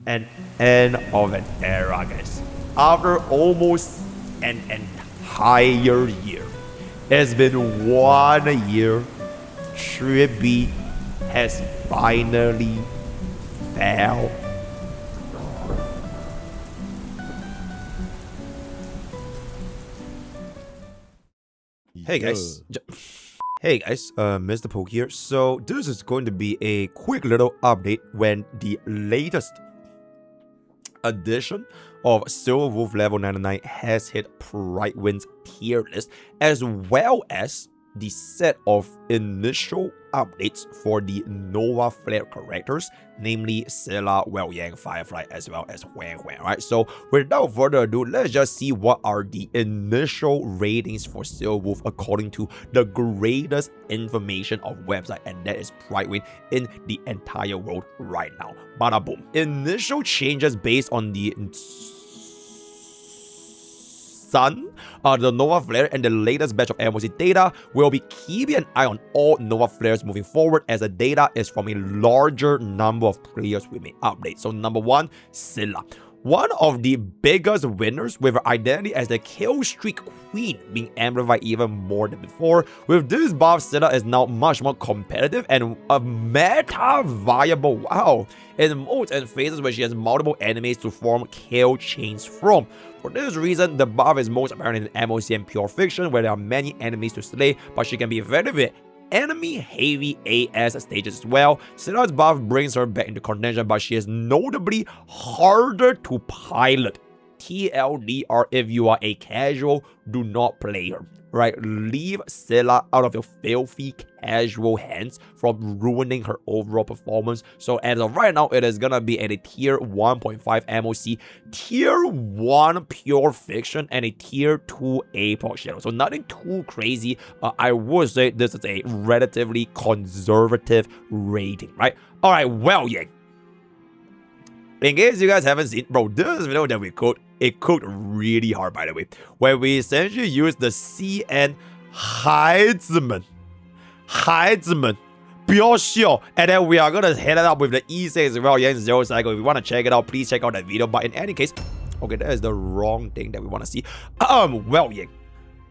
an end of an era, guys. After almost an entire year, it's been 1 year, TRIBBIE has finally failed. Hey guys. Hey guys, MrPokke here. So this is going to be a quick little update when the latest edition of Silver Wolf level 99 has hit Prydwen's tier list, as well as the set of initial updates for the Nova Flare characters, namely Scylla, Wellyang, Firefly, as well as Huang Huang, right? So without further ado, let's just see what are the initial ratings for Silver Wolf according to the greatest information of website, and that is Prydwen in the entire world right now. Bada boom. Initial changes based on the the Nova Flare and the latest batch of MOC data. Will be keeping an eye on all Nova Flares moving forward, as the data is from a larger number of players we may update. So number 1, Scylla. One of the biggest winners, with her identity as the kill streak queen being amplified even more than before. With this buff, Scylla is now much more competitive and a meta viable WoW in modes and phases where she has multiple enemies to form kill chains from. For this reason, the buff is most apparent in MOC and Pure Fiction, where there are many enemies to slay, but she can be effective with enemy-heavy AS stages as well. Scylla's buff brings her back into contention, but she is notably harder to pilot. TLDR, if you are a casual, do not play her, right? Leave Scylla out of your filthy casual hands from ruining her overall performance. So as of right now, it is gonna be at a tier 1.5 MOC, tier 1 Pure Fiction, and a tier 2 Apex Shadow. So nothing too crazy. I would say this is a relatively conservative rating, right? All right, well, yeah. In case you guys haven't seen, bro, this video that we cooked, it cooked really hard, by the way, where we essentially used the CN Heizman, pure sure, and then we are gonna head it up with the E6 as well, Yang Zero Cycle. If you want to check it out, please check out that video. But in any case, okay, that is the wrong thing that we want to see. Well, Yang.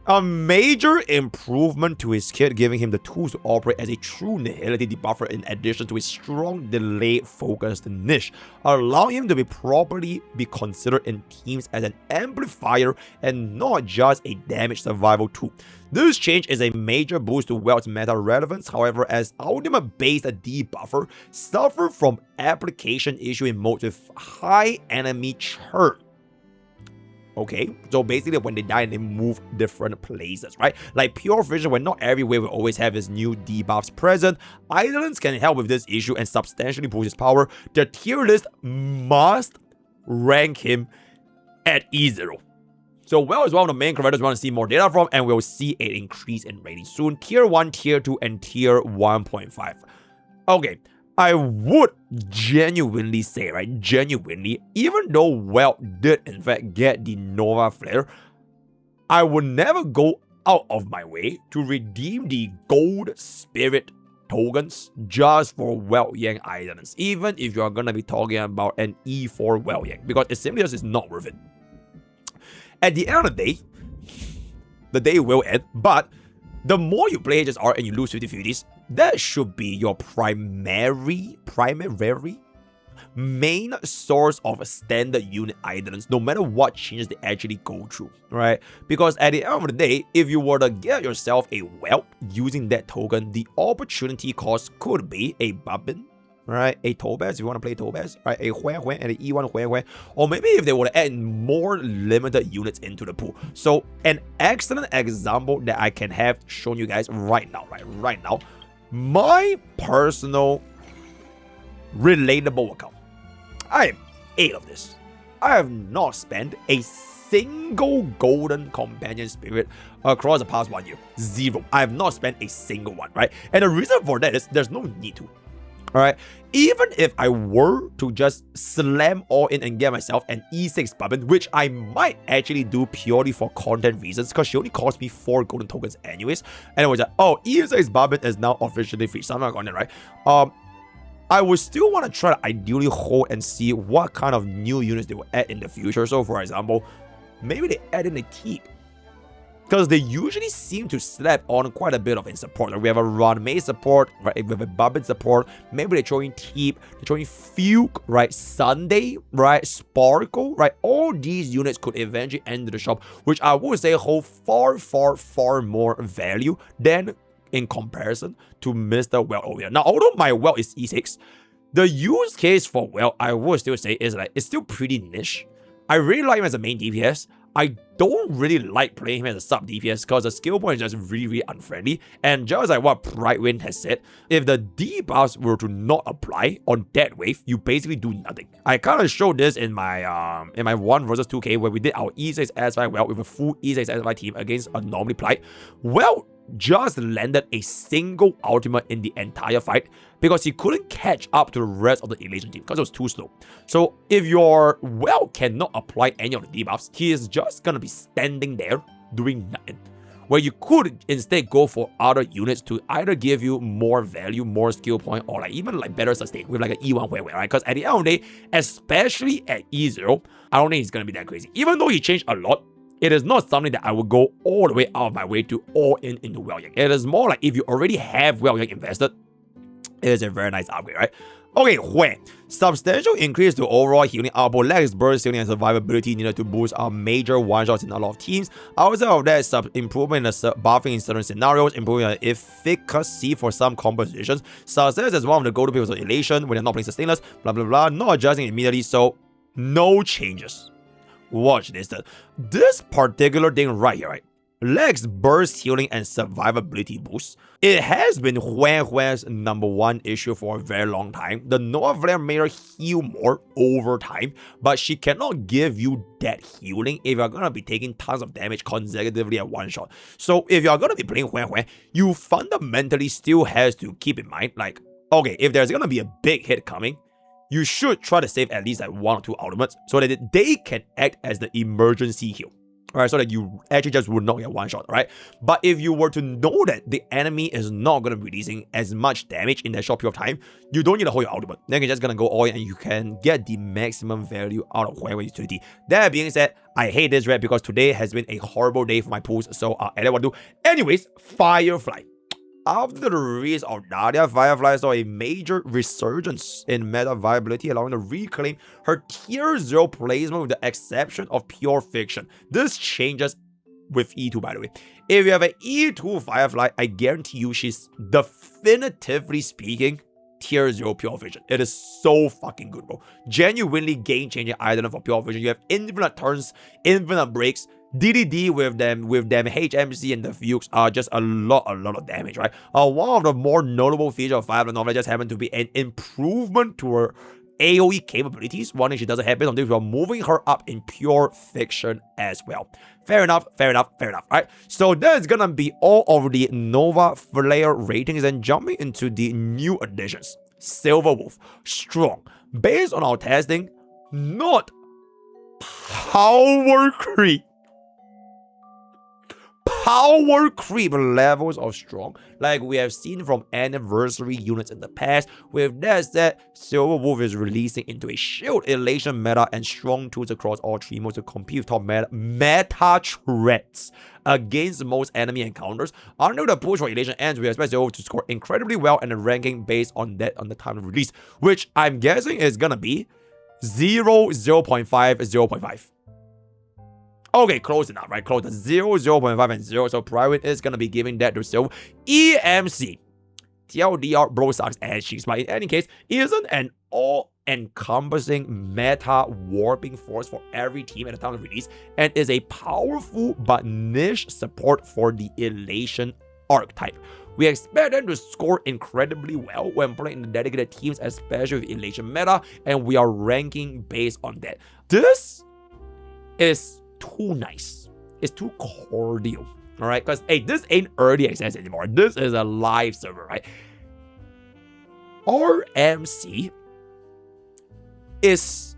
A major improvement to his kit, giving him the tools to operate as a true nihility debuffer in addition to his strong delay-focused niche, allowing him to be properly considered in teams as an amplifier and not just a damage survival tool. This change is a major boost to Welt's meta relevance, however, as ultimate-based debuffer suffer from application issue in modes with high enemy churn. Okay, so basically when they die, they move different places, right? Like Pure Vision, where not everywhere will always have his new debuffs present. Islands can help with this issue and substantially boost his power. The tier list must rank him at E0. So Well is one of the main characters we want to see more data from, and we'll see an increase in rating soon. Tier 1, Tier 2, and Tier 1.5. Okay. I would genuinely say, right, genuinely, even though Well did in fact get the Nova Flare, I would never go out of my way to redeem the Gold Spirit tokens just for Wellyang items, even if you are going to be talking about an E4 Wellyang, because it simply just is not worth it. At the end of the day will end, but the more you play HSR and you lose 50/50s, that should be your primary main source of standard unit items, no matter what changes they actually go through, right? Because at the end of the day, if you were to get yourself a Welt using that token, the opportunity cost could be a Bubbin, right? A Tobaz, if you want to play Tobaz, right? A Huang Huang and an E1 Huang Huang. Or maybe if they were to add more limited units into the pool. So an excellent example that I can have shown you guys right now, right now, my personal relatable account. I have 8 of this. I have not spent a single golden companion spirit across the past 1 year. 0. I have not spent a single one, right? And the reason for that is there's no need to. Alright, even if I were to just slam all in and get myself an E6 Bubbin, which I might actually do purely for content reasons, because she only cost me 4 golden tokens anyways, and it was like, oh, E6 Bubbin is now officially free, so I'm not going to, right? I would still want to try to ideally hold and see what kind of new units they will add in the future. So for example, maybe they add in a keep, because they usually seem to slap on quite a bit of in support. Like we have a Run May support, right? We have a Bubbin support. Maybe they're throwing Keep, they're throwing Fuke, right? Sunday, right? Sparkle, right? All these units could eventually enter the shop, which I would say hold far more value than in comparison to Mr. Well over here. Now, although my Well is E6, the use case for Well, I would still say is like, it's still pretty niche. I really like him as a main DPS. I don't really like playing him as a sub DPS because the skill point is just really unfriendly. And just like what Prydwen has said, if the debuffs were to not apply on that wave, you basically do nothing. I kind of showed this in my 1 versus 2K where we did our E6 S5 Well with a full E6 S5 team against a normally Plight. Well, just landed a single ultimate in the entire fight because he couldn't catch up to the rest of the Elation team because it was too slow. So if your Well cannot apply any of the debuffs, he is just gonna be standing there doing nothing. Where you could instead go for other units to either give you more value, more skill point, or like even like better sustain with like an E1 Huawei, right? Because at the end of the day, especially at E0, I don't think it's gonna be that crazy. Even though he changed a lot, it is not something that I would go all the way out of my way to all in into Well Yang. It is more like if you already have Well Yang invested, it is a very nice upgrade, right? Okay, Hue. Substantial increase to overall healing output, Lex burst healing and survivability needed to boost our major one-shots in a lot of teams. Outside of that, improvement in the buffing in certain scenarios, improving the efficacy for some compositions. Success is one of the go-to people of Elation when they're not playing sustainless, blah blah blah, not adjusting immediately, so no changes. Watch this. This particular thing right here, right? Lex burst healing and survivability boost. It has been Hue's #1 issue for a very long time. The Nova Flare made her heal more over time, but she cannot give you that healing if you're gonna be taking tons of damage consecutively at one shot. So if you're gonna be playing Hue, you fundamentally still has to keep in mind, like, okay, if there's gonna be a big hit coming, you should try to save at least like 1 or 2 ultimates so that they can act as the emergency heal. Alright, so that you actually just would not get one shot, right? But if you were to know that the enemy is not going to be releasing as much damage in that short period of time, you don't need to hold your ultimate. Then you're just going to go all in and you can get the maximum value out of Huawei utility. That being said, I hate this red because today has been a horrible day for my pools, so I don't want to do. Anyways, Firefly. After the release of Nadia, Firefly saw a major resurgence in meta viability, allowing her to reclaim her tier 0 placement with the exception of Pure Fiction. This changes with E2, by the way. If you have an E2 Firefly, I guarantee you she's definitively speaking tier 0 Pure Vision. It is so fucking good, bro. Genuinely game-changing item for Pure Vision. You have infinite turns, infinite breaks. DDD with them HMC and the Fukes are just a lot of damage, right? One of the more notable features of Firefly Nova just happened to be an improvement to her AoE capabilities. One thing she doesn't have on this, we're moving her up in Pure Fiction as well. Fair enough, right? So that's gonna be all of the Nova Flare ratings, and jumping into the new additions. Silver Wolf, strong. Based on our testing, not power creep. Power creep levels of strong, like we have seen from anniversary units in the past. With that said, Silver Wolf is releasing into a shield elation meta and strong tools across all 3 modes to compete with top meta threats against most enemy encounters. Until the push for elation ends, we expect Silver Wolf to score incredibly well and the ranking based on that on the time of release, which I'm guessing is gonna be 0, 0.5, 0.5. Okay, close enough, right? Close to 0, 0.5, and 0. So Prydwen is going to be giving that to Silver. EMC. TLDR, bro sucks ass cheeks. But in any case, isn't an all-encompassing meta warping force for every team at the time of release, and is a powerful but niche support for the Elation archetype. We expect them to score incredibly well when playing the dedicated teams, especially with Elation meta, and we are ranking based on that. This is too nice. It's too cordial. All right, because hey, this ain't early access anymore. This is a live server, right? RMC is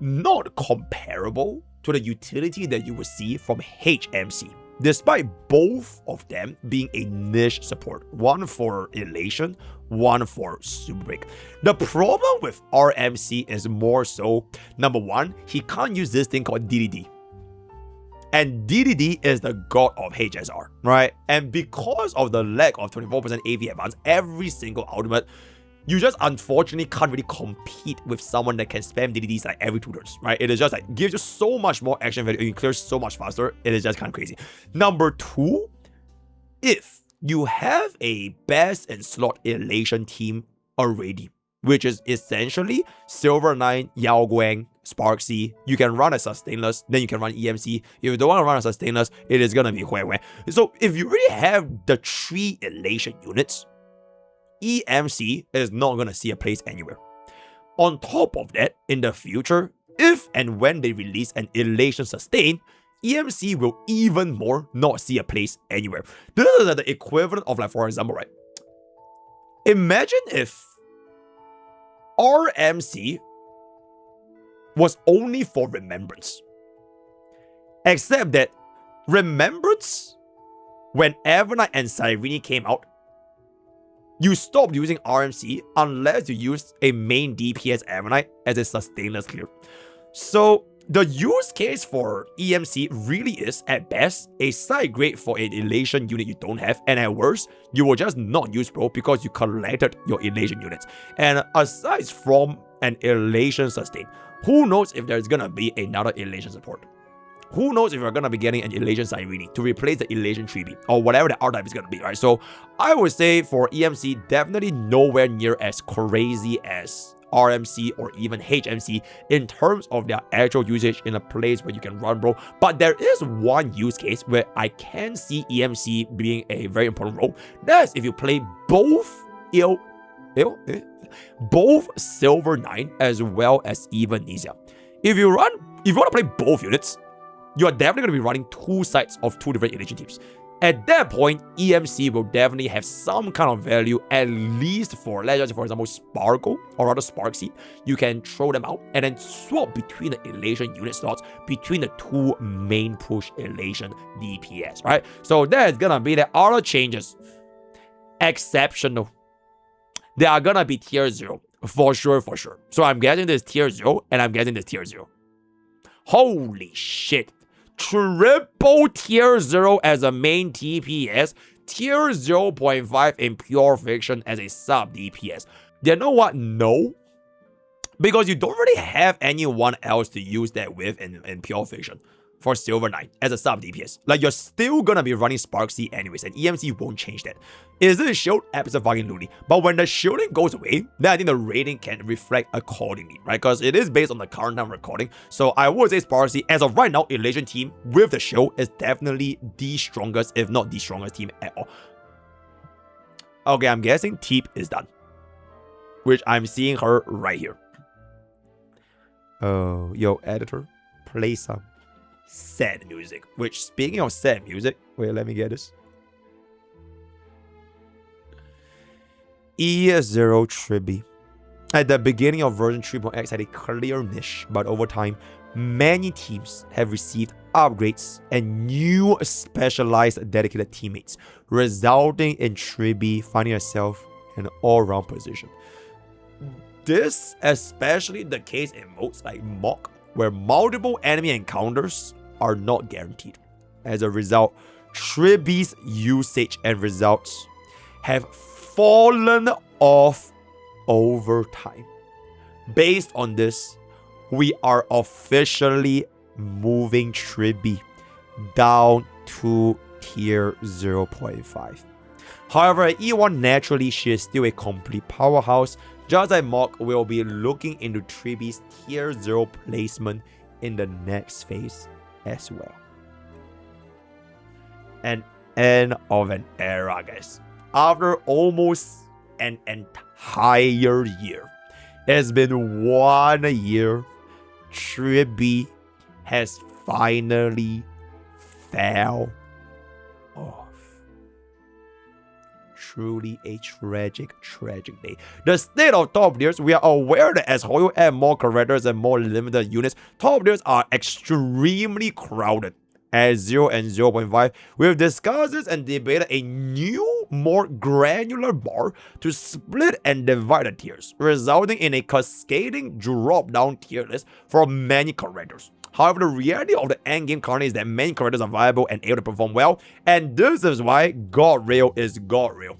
not comparable to the utility that you will see from HMC, despite both of them being a niche support. One for Elation, one for Super Break. The problem with RMC is more so, number one, he can't use this thing called DDD. And DDD is the god of HSR, right? And because of the lack of 24% AV advance, every single ultimate, you just unfortunately can't really compete with someone that can spam DDDs like every 2 turns, right? It is just like, gives you so much more action value and you clear so much faster. It is just kind of crazy. Number 2, if you have a best in slot elation team already, which is essentially Silver 9, Yao Guang, Sparksy, you can run a Sustainless, then you can run EMC. If you don't want to run a Sustainless, it is going to be Hue. So if you really have the 3 elation units, EMC is not going to see a place anywhere. On top of that, in the future, if and when they release an elation sustain, EMC will even more not see a place anywhere. This is the equivalent of, like, for example, right? Imagine if RMC was only for Remembrance. Except that Remembrance, when Evernight and Cyrene came out, you stopped using RMC unless you used a main DPS Evernight as a sustainless clear. So the use case for EMC really is, at best, a side grade for an elation unit you don't have, and at worst, you will just not use Pro because you collected your elation units. And aside from an elation sustain, who knows if there's gonna be another elation support? Who knows if you're gonna be getting an elation Cyrene to replace the elation TRIBBIE or whatever the archetype is gonna be, right? So I would say for EMC, definitely nowhere near as crazy as RMC or even HMC in terms of their actual usage in a place where you can run Bro. But there is one use case where I can see EMC being a very important role. That's if you play both both Silver 9 as well as even Nisia. If you want to play both units, you are definitely going to be running 2 sides of 2 different elation teams. At that point, EMC will definitely have some kind of value, at least for, let's just, for example, Sparkle, or rather Sparksy. You can throw them out and then swap between the elation unit slots between the 2 main push elation DPS, right? So there's going to be the other changes. Exceptional. They are going to be tier 0, for sure. So I'm getting this tier 0, and I'm getting this tier 0. Holy shit. Triple tier 0 as a main DPS, tier 0.5 in Pure Fiction as a sub DPS. You know what? No. Because you don't really have anyone else to use that with in Pure Fiction for Silver 9 as a sub DPS. Like, you're still gonna be running Sparksy anyways, and EMC won't change that. Is it a shield? Absolutely. But when the shielding goes away, then I think the rating can reflect accordingly, right? Because it is based on the current time recording. So I would say Sparksy, as of right now, elation team with the shield is definitely the strongest, if not the strongest team at all. Okay, I'm guessing Teep is done, which I'm seeing her right here. Oh, yo, editor, play some sad music. Which, speaking of sad music, wait, let me get this. E0 TRIBBIE. At the beginning of version 3.x had a clear niche, but over time, many teams have received upgrades and new specialized dedicated teammates, resulting in TRIBBIE finding herself in an all-round position. This especially the case in modes like Mock, where multiple enemy encounters are not guaranteed. As a result, TRIBBIE's usage and results have fallen off over time. Based on this, we are officially moving TRIBBIE down to tier 0.5. However, at E1, naturally, she is still a complete powerhouse. Just like Mock will be looking into TRIBBIE's tier 0 placement in the next phase as well. An end of an era, guys. After almost an entire year, it's been 1 year, TRIBBIE has finally fell off. Truly a tragic day. The state of top tiers, we are aware that as Hoyo add more characters and more limited units, top tiers are extremely crowded. at 0 and 0.5, we've discussed this and debated a new, more granular bar to split and divide the tiers, resulting in a cascading drop-down tier list for many characters. However, the reality of the endgame currently is that many characters are viable and able to perform well, and this is why God Rail is God Rail.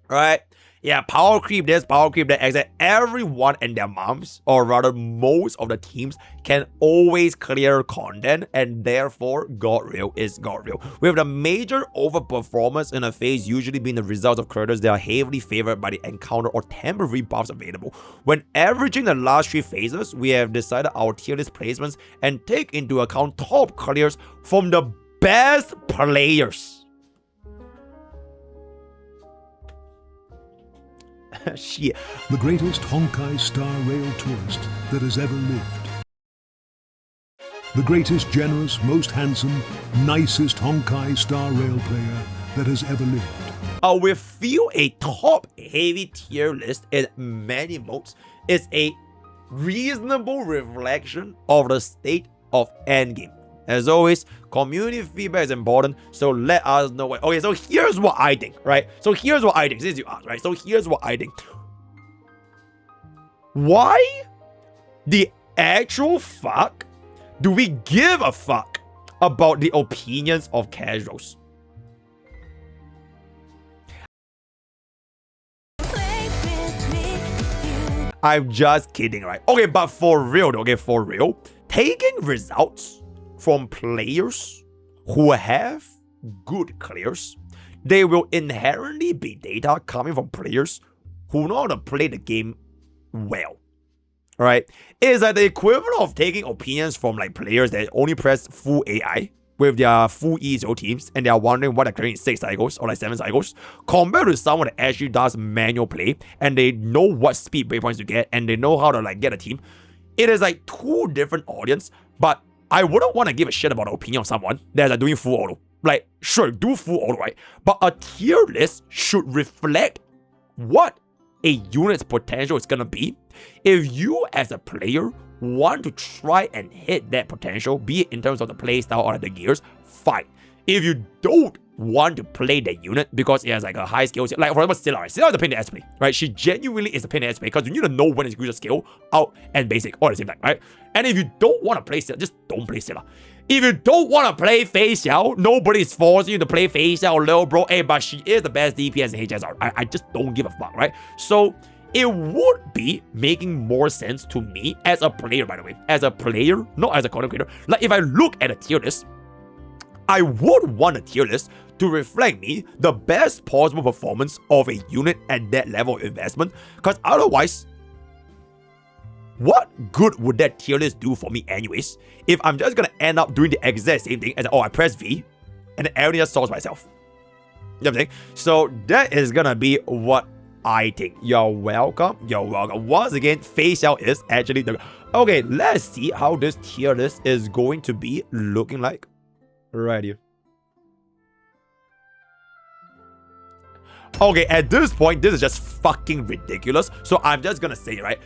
Alright? Yeah, power creep this, power creep that, except everyone and their moms, or rather most of the teams, can always clear content, and therefore God Rail is God Rail. With the major overperformance in a phase usually being the result of characters that are heavily favored by the encounter or temporary buffs available. When averaging the last 3 phases, we have decided our tier list placements and take into account top clears from the best players. Shit. The greatest Honkai Star Rail tourist that has ever lived. The greatest, generous, most handsome, nicest Honkai Star Rail player that has ever lived. We feel a top-heavy tier list in many modes is a reasonable reflection of the state of endgame. As always, community feedback is important, so let us know what. Okay, so here's what I think, right? So here's what I think, since you asked, right? So here's what I think. Why the actual fuck do we give a fuck about the opinions of casuals? I'm just kidding, right? Okay, but for real, okay, for real, taking results from players who have good clears, they will inherently be data coming from players who know how to play the game well. Alright? It's like the equivalent of taking opinions from like players that only press full AI with their full ESO teams and they are wondering what they're clearing in 6 cycles or like 7 cycles, compared to someone that actually does manual play and they know what speed breakpoints to get and they know how to like get a team. It is like 2 different audience, but I wouldn't want to give a shit about the opinion of someone that's like doing full auto. Like, sure, do full auto, right? But a tier list should reflect what a unit's potential is gonna be. If you as a player want to try and hit that potential, be it in terms of the playstyle or the gears, fine. If you don't want to play the unit because it has like a high skill, like for example Scylla, right? Scylla is a pain in the ass play, right? She genuinely is a pain in the ass play because you need to know when to use a skill out and basic all at the same time, right? And if you don't want to play Scylla, just don't play Scylla. If you don't want to play Fei Xiao, nobody's forcing you to play Fei Xiao, little bro. Hey, but she is the best DPS in HSR. I just don't give a fuck, right? So it would be making more sense to me as a player, by the way, as a player, not as a content creator. Like if I look at a tier list, I would want a tier list to reflect me the best possible performance of a unit at that level of investment, because otherwise, what good would that tier list do for me anyways if I'm just gonna end up doing the exact same thing as, oh, I press V and then everything just solves myself. You know what I'm saying? So that is gonna be what I think. You're welcome. You're welcome. Once again, Fei Xiao is actually the... Okay, let's see how this tier list is going to be looking like right here. Okay, at this point, this is just fucking ridiculous. So I'm just gonna say, right?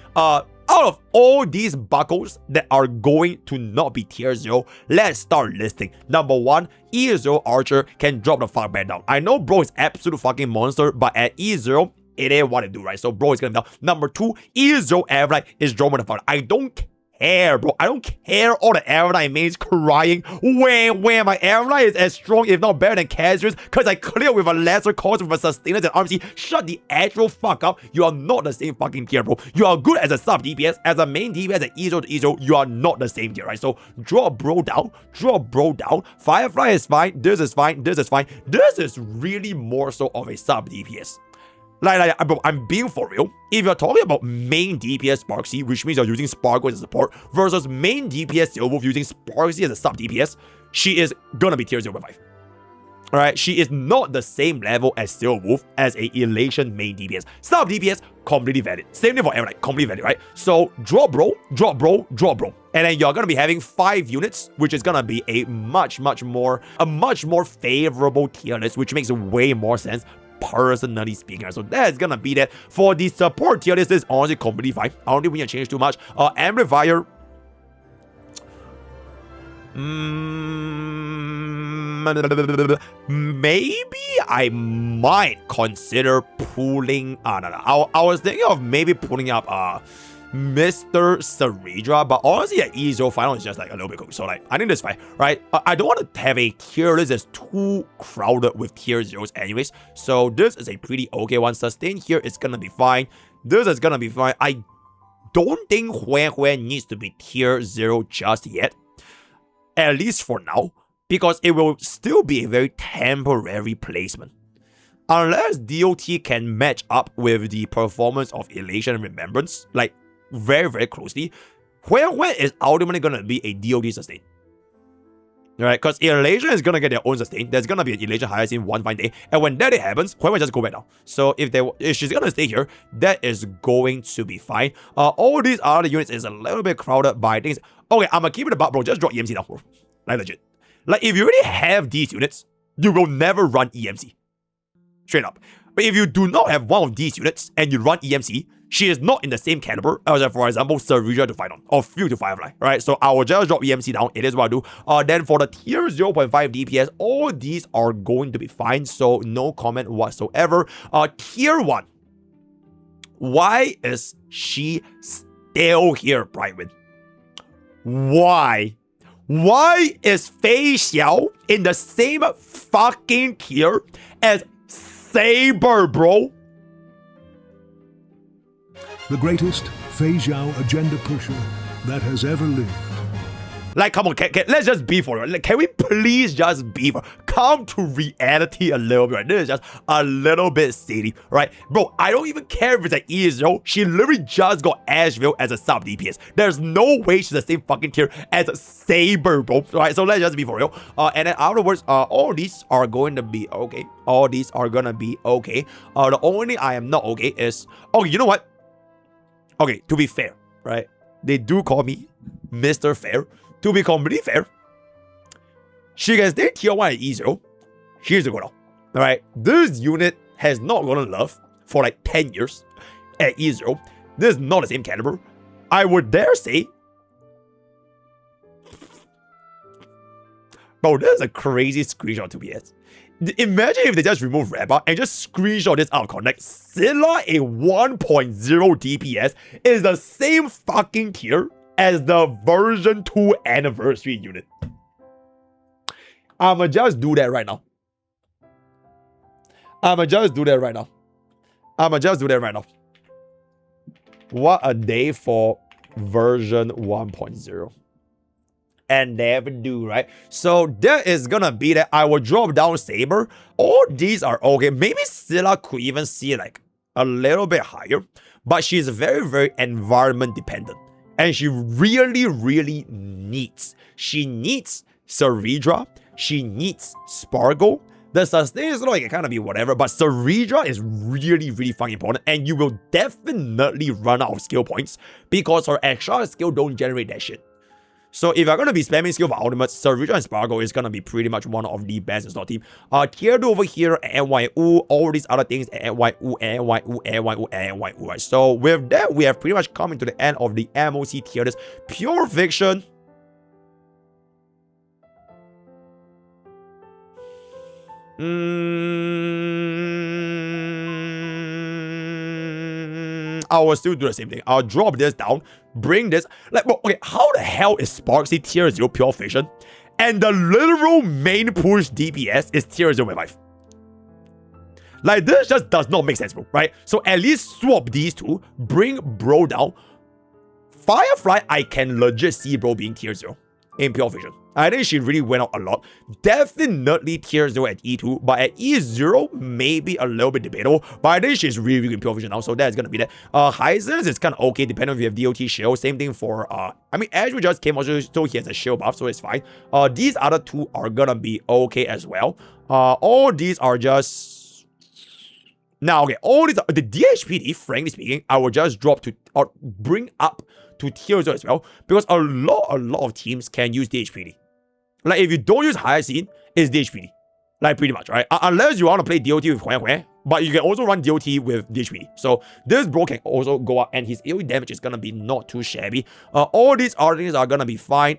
Out of all these buckles that are going to not be tier 0, let's start listing. Number 1, E0 Archer can drop the fuck back down. I know bro is absolute fucking monster, but at E0, it ain't what it do, right? So bro is gonna be down. Number 2, E0 Airline is dropping the fuck. I don't care, bro. I don't care all the airline mains crying when my airline is as strong, if not better than Casuals, because I clear with a lesser cost with a sustainers and RMC. Shut the actual fuck up. You are not the same fucking tier, bro. You are good as a sub DPS, as a main DPS at ESO to ESO, you are not the same tier, right? So drop bro down, drop bro down. Firefly is fine, this is fine, this is fine. This is really more so of a sub DPS. I'm being for real. If you're talking about main DPS Sparksy, which means you're using Sparkle as a support, versus main DPS Silverwolf using Sparksy as a sub DPS, she is gonna be tier 0.5. Alright, she is not the same level as Silverwolf as a Elation main DPS. Sub DPS, completely valid. Same thing for everyone, completely valid, right? So drop bro, drop bro, drop bro. And then you're gonna be having 5 units, which is gonna be a much more favorable tier list, which makes way more sense, personally speaking. So that's gonna be that. For the support tier list, is honestly completely fine. I don't think we can change too much. Amplifier, Maybe I might consider pulling. No. I was thinking of maybe pulling up Mr. Saridra, but honestly, at E0 final is just like a little bit cool. So like, I think this is fine, right? I don't want to have a tier list that's too crowded with tier zeros, anyways. So this is a pretty okay one. Sustain here is gonna be fine. This is gonna be fine. I don't think Hue needs to be tier 0 just yet, at least for now, because it will still be a very temporary placement. Unless DOT can match up with the performance of Elation and Remembrance, like very, very closely, Hue is ultimately going to be a DOT sustain. Right? Because Elation is going to get their own sustain. There's going to be an Elation higher in one fine day. And when that happens, Hue just go back down. So if she's going to stay here, that is going to be fine. All these other units is a little bit crowded by things. Okay, I'm going to keep it a buck, bro. Just drop EMC down, bro. Like legit. Like if you already have these units, you will never run EMC. Straight up. But if you do not have one of these units and you run EMC, she is not in the same caliber as, for example, Saridra to Phyton or Fuel to Firefly, right? So I will just drop EMC down. It is what I do. Then for the tier 0.5 DPS, all these are going to be fine. So no comment whatsoever. Tier 1. Why is she still here, Prydwen? Why? Why is Fei Xiao in the same fucking tier as Saber, bro? The greatest Fei Xiao agenda pusher that has ever lived. Like, come on, let's just be for it. Like, can we please just be for it? Come to reality a little bit, right? This is just a little bit silly, right? Bro, I don't even care if it's an E0. She literally just got Asheville as a sub DPS. There's no way she's the same fucking tier as Saber, bro. Right? So let's just be for real. And then afterwards, all these are going to be okay. All these are gonna be okay. The only thing I am not okay is, okay, you know what? Okay, to be fair, right? They do call me Mr. Fair. To be completely fair, she can stay tier 1 at E0. Here's the goal. Alright, this unit has not gotten love for like 10 years at E0. This is not the same caliber. I would dare say, bro, this is a crazy screenshot to be honest. Imagine if they just remove Rabba and just screenshot this out of context. Scylla a 1.0 DPS is the same fucking tier as the version 2 anniversary unit. I'ma just do that right now. What a day for version 1.0. And never do, right? So that is gonna be that. I will drop down Saber. All these are okay. Maybe Scylla could even see like a little bit higher, but she's very, very environment dependent. And she really, really needs. She needs Saridra. She needs Spargo. The sustain is like it kind of be whatever, but Saridra is really, really fucking important. And you will definitely run out of skill points because her extra skill don't generate that shit. So if you're going to be spamming skill for ultimates, Saridra and Spargo is going to be pretty much one of the best in slot team. Tier 2 over here, NYU, all these other things, NYU, right? So with that, we have pretty much come into the end of the MOC tier list. Pure Fiction. I will still do the same thing. I'll drop this down, bring this. Like, bro, okay, how the hell is Sparksy tier 0 pure fiction? And the literal main push DPS is tier 0.5. Like, this just does not make sense, bro, right? So at least swap these two, bring bro down. Firefly, I can legit see bro being tier 0 in pure fiction. I think she really went out a lot. Definitely tier 0 at E2, but at E0, maybe a little bit debatable. But I think she's really, really in pure vision now, so that's gonna be that. Hyzens is kind of okay, depending on if you have DOT shield. Same thing for, I mean, Ashwood just came also, so he has a shield buff, so it's fine. These other two are gonna be okay as well. All these are just... Now, okay, all these, the DHPD, frankly speaking, I will just drop to, or bring up to tier 0 as well, because a lot of teams can use DHPD. Like, if you don't use Hyacinth, it's DHPD. Like, pretty much, right? Unless you want to play DOT with Hue, but you can also run DOT with DHPD. So, this bro can also go up, and his AoE damage is gonna be not too shabby. All these other things are gonna be fine.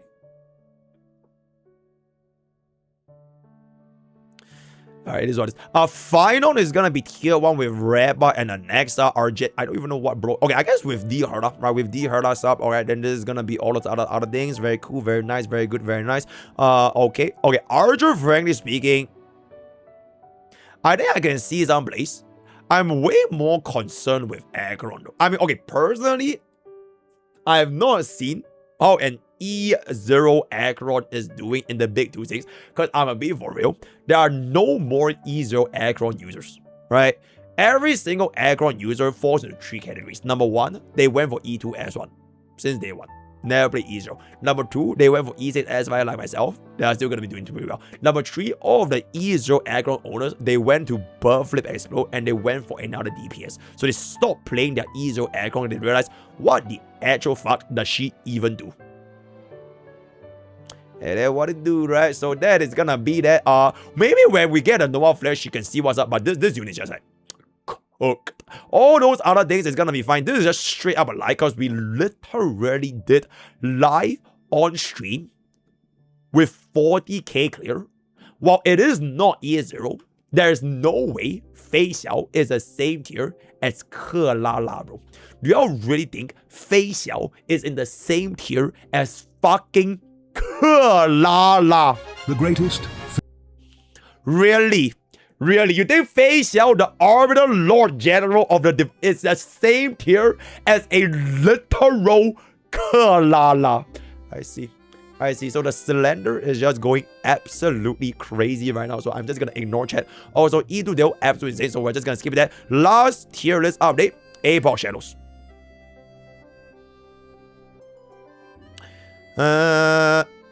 Alright, it is what it is. Final is gonna be tier 1 with Rabba, and the next are Jet. I don't even know what, bro. Okay, I guess with D Herda, right? With D Herda sub. Alright, then this is gonna be all of the other things. Very cool, very nice, very good, very nice. Okay. Archer, frankly speaking, I think I can see some place. I'm way more concerned with Acheron though. I mean, okay, personally, I have not seen how an E0 Acheron is doing in the big 2-6, because I'm a bit for real. There are no more E0 Acheron users, right? Every single Acheron user falls into 3 categories. Number 1, they went for E2 S1 since day 1. Never played E0. Number 2, they went for E6 S5 like myself. They are still going to be doing pretty well. Number 3, all of the E0 Acheron owners, they went to Bird Flip Explode and they went for another DPS. So they stopped playing their E0 Acheron and they realized, what the actual fuck does she even do? And then what it do, right? So that is gonna be that. Maybe when we get a Nova Flash, you can see what's up. But this unit is just like cooked. All those other things is gonna be fine. This is just straight up a lie, because we literally did live on stream with 40k clear. While it is not E0, there's no way Fei Xiao is the same tier as Ke La La, bro. Do y'all really think Fei Xiao is in the same tier as fucking La La? The greatest. Really? Really? You think Fei Xiao, the Arbiter Lord General of the is the same tier as a literal La La? I see. I see. So the Slender is just going absolutely crazy right now. So I'm just gonna ignore chat. Also, E2 they'll absolutely insane. So we're just gonna skip that. Last tier list update: Apex Shadows.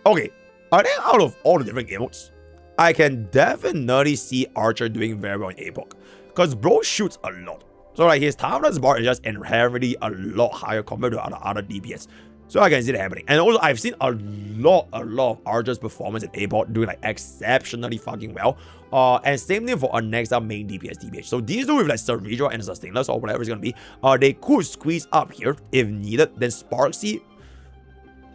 Okay, I think out of all the different game modes, I can definitely see Archer doing very well in Apex, because bro shoots a lot. So like his timeless bar is just inherently a lot higher compared to other DPS. So I can see that happening. And also I've seen a lot of Archer's performance in Apex doing like exceptionally fucking well. And same thing for our next up main DPS. So these two with like Cerebral and Sustainless or whatever it's gonna be, they could squeeze up here if needed. Then Sparksy,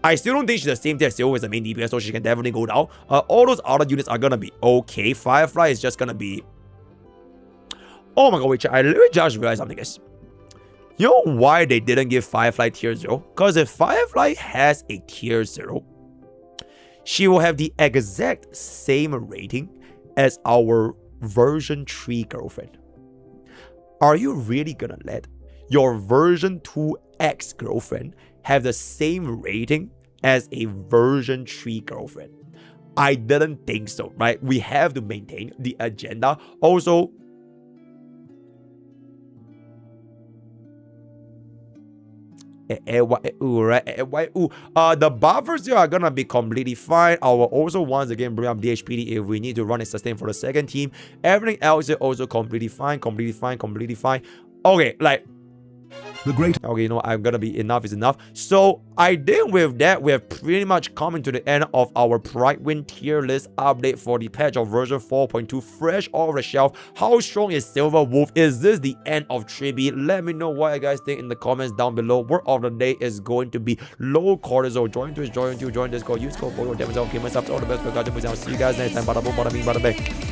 I still don't think she's the same tier still as the main DPS, so she can definitely go down. All those other units are gonna be okay. Firefly is just gonna be... Oh my god, wait, I literally just realized something, guys. You know why they didn't give Firefly tier 0? Because if Firefly has a tier 0, she will have the exact same rating as our version 3 girlfriend. Are you really gonna let your version 2 ex-girlfriend have the same rating as a version 3 girlfriend? I didn't think so, right? We have to maintain the agenda. Also, the buffers here are gonna be completely fine. I will also once again bring up DHPD if we need to run a sustain for the second team. Everything else is also completely fine. Okay, like... Okay, you know what? I'm gonna be enough is enough. So I think with that, we have pretty much come to the end of our Prydwen tier list update for the patch of version 4.2, fresh off the shelf. How strong is Silver Wolf? Is this the end of TRIBBIE? Let me know what you guys think in the comments down below. Word of the day is going to be low cortisol. Join Twitch, join Discord, use code for your damage of gamers. All the best for guys. I'll see you guys next time. Bada boom, bada bing, bada bang.